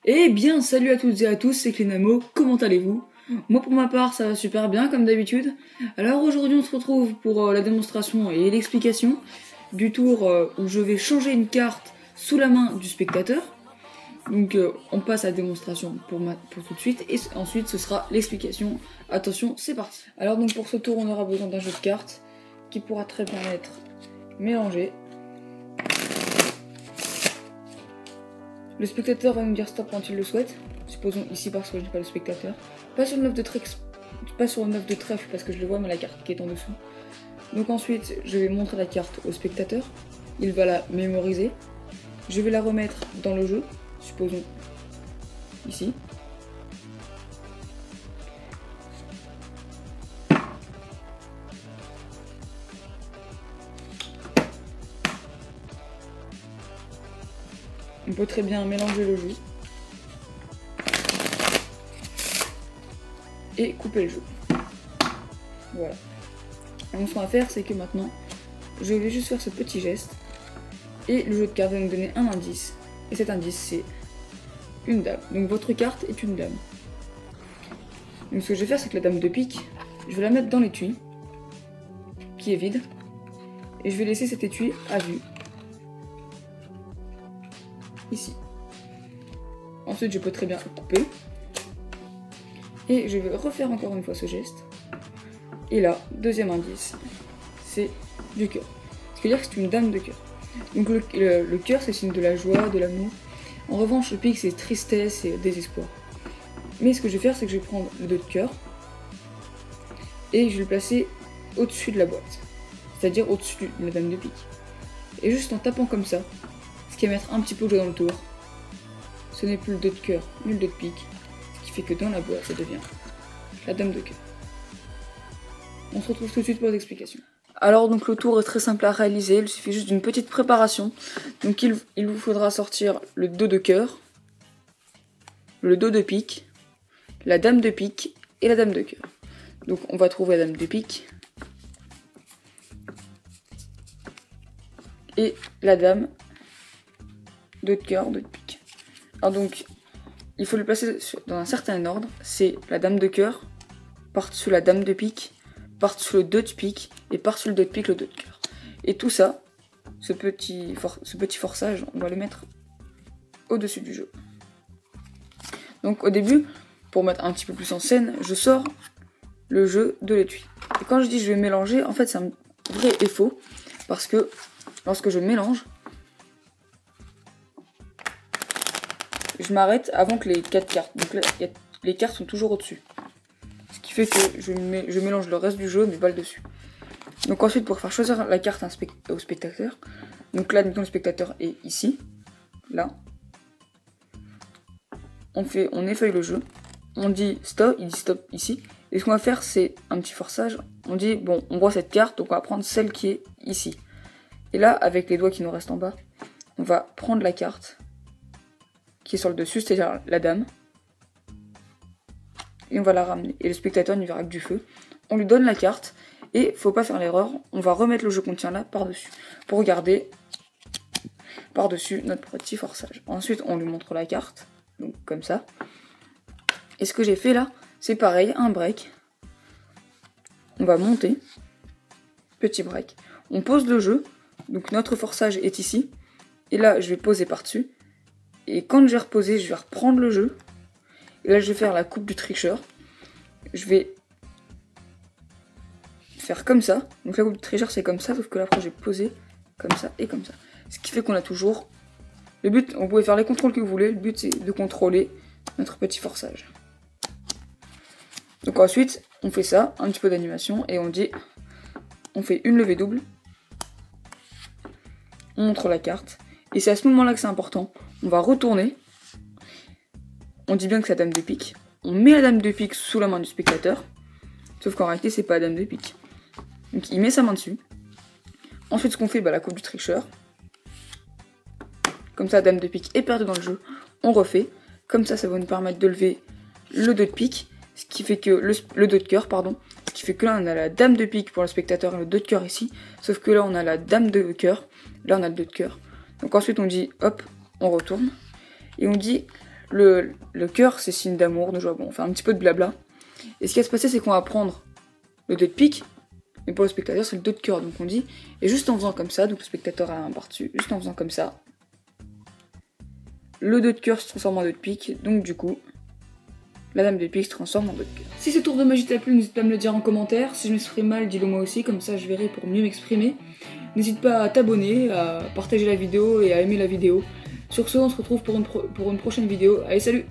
Eh bien, salut à toutes et à tous, c'est Clénamo, comment allez-vous? Moi pour ma part, ça va super bien comme d'habitude. Alors aujourd'hui on se retrouve pour la démonstration et l'explication du tour où je vais changer une carte sous la main du spectateur. Donc on passe à la démonstration pour tout de suite et ensuite ce sera l'explication. Attention, c'est parti. Alors donc pour ce tour on aura besoin d'un jeu de cartes qui pourra très bien être mélangé. Le spectateur va nous dire stop quand il le souhaite. Supposons ici parce que je n'ai pas le spectateur. Pas sur le 9 de trèfle parce que je le vois mais la carte qui est en dessous. Donc ensuite je vais montrer la carte au spectateur. Il va la mémoriser. Je vais la remettre dans le jeu. Supposons ici. On peut très bien mélanger le jeu et couper le jeu. Voilà. Donc ce qu'on va faire, c'est que maintenant, je vais juste faire ce petit geste et le jeu de cartes va nous donner un indice. Et cet indice, c'est une dame. Donc votre carte est une dame. Donc ce que je vais faire, c'est que la dame de pique, je vais la mettre dans l'étui qui est vide et je vais laisser cet étui à vue. Ici. Ensuite, je peux très bien couper. Et je vais refaire encore une fois ce geste. Et là, deuxième indice, c'est du cœur. Ce qui veut dire que c'est une dame de cœur. Donc le cœur, c'est signe de la joie, de l'amour. En revanche, le pique, c'est tristesse et désespoir. Mais ce que je vais faire, c'est que je vais prendre le 2 de cœur et je vais le placer au-dessus de la boîte. C'est-à-dire au-dessus de la dame de pique. Et juste en tapant comme ça, ce qui va mettre un petit peu de jeu dans le tour. Ce n'est plus le 2 de cœur, mais le 2 de pique. Ce qui fait que dans la boîte, ça devient la dame de cœur. On se retrouve tout de suite pour les explications. Alors donc le tour est très simple à réaliser, il suffit juste d'une petite préparation. Donc il vous faudra sortir le 2 de cœur, le 2 de pique, la dame de pique et la dame de cœur. Donc on va trouver la dame de pique et la dame de cœur, de pique. Alors donc, il faut le placer dans un certain ordre. C'est la dame de cœur, par-dessus la dame de pique, par-dessus le 2 de pique, et par-dessus le 2 de pique, le 2 de cœur. Et tout ça, ce petit forçage, on va le mettre au-dessus du jeu. Donc au début, pour mettre un petit peu plus en scène, je sors le jeu de l'étui. Et quand je dis je vais mélanger, en fait c'est un vrai et faux, parce que lorsque je mélange, je m'arrête avant que les 4 cartes. Donc là, les cartes sont toujours au-dessus. Ce qui fait que je mélange le reste du jeu, mais pas le dessus. Donc ensuite, pour faire choisir la carte au spectateur, donc là, le spectateur est ici, là. On effeuille le jeu. On dit stop, il dit stop ici. Et ce qu'on va faire, c'est un petit forçage. On dit, bon, on voit cette carte, donc on va prendre celle qui est ici. Et là, avec les doigts qui nous restent en bas, on va prendre la carte qui est sur le dessus, c'est-à-dire la dame. Et on va la ramener. Et le spectateur n'y verra que du feu. On lui donne la carte. Et faut pas faire l'erreur, on va remettre le jeu qu'on tient là par-dessus. Pour garder par-dessus notre petit forçage. Ensuite, on lui montre la carte. Donc comme ça. Et ce que j'ai fait là, c'est pareil, un break. On va monter. Petit break. On pose le jeu. Donc notre forçage est ici. Et là, je vais poser par-dessus. Et quand je vais reposer, je vais reprendre le jeu. Et là, je vais faire la coupe du tricheur. Je vais faire comme ça. Donc la coupe du tricheur, c'est comme ça, sauf que là, après, je vais poser comme ça et comme ça. Ce qui fait qu'on a toujours... Le but, on pouvait faire les contrôles que vous voulez. Le but, c'est de contrôler notre petit forçage. Donc ensuite, on fait ça, un petit peu d'animation, et on dit... On fait une levée double. On montre la carte. Et c'est à ce moment-là que c'est important. On va retourner. On dit bien que c'est la dame de pique. On met la dame de pique sous la main du spectateur. Sauf qu'en réalité, c'est pas la dame de pique. Donc il met sa main dessus. Ensuite, ce qu'on fait, la coupe du tricheur. Comme ça, la dame de pique est perdue dans le jeu. On refait. Comme ça, ça va nous permettre de lever le 2 de pique. Ce qui fait que le 2 de cœur, pardon. Ce qui fait que là on a la dame de pique pour le spectateur et le 2 de cœur ici. Sauf que là on a la dame de cœur. Là on a le 2 de cœur. Donc ensuite on dit hop, on retourne. Et on dit le cœur c'est signe d'amour, de joie. Bon, on fait un petit peu de blabla. Et ce qui va se passer c'est qu'on va prendre le 2 de pique. Et pour le spectateur c'est le 2 de cœur. Donc on dit, et juste en faisant comme ça, donc le spectateur a un par-dessus, juste en faisant comme ça, le 2 de cœur se transforme en 2 de pique. Donc du coup, la dame de pique se transforme en 2 de cœur. Si ce tour de magie t'a plu, n'hésite pas à me le dire en commentaire. Si je m'exprime mal, dis-le moi aussi, comme ça je verrai pour mieux m'exprimer. N'hésite pas à t'abonner, à partager la vidéo et à aimer la vidéo. Sur ce, on se retrouve pour une prochaine vidéo. Allez, salut!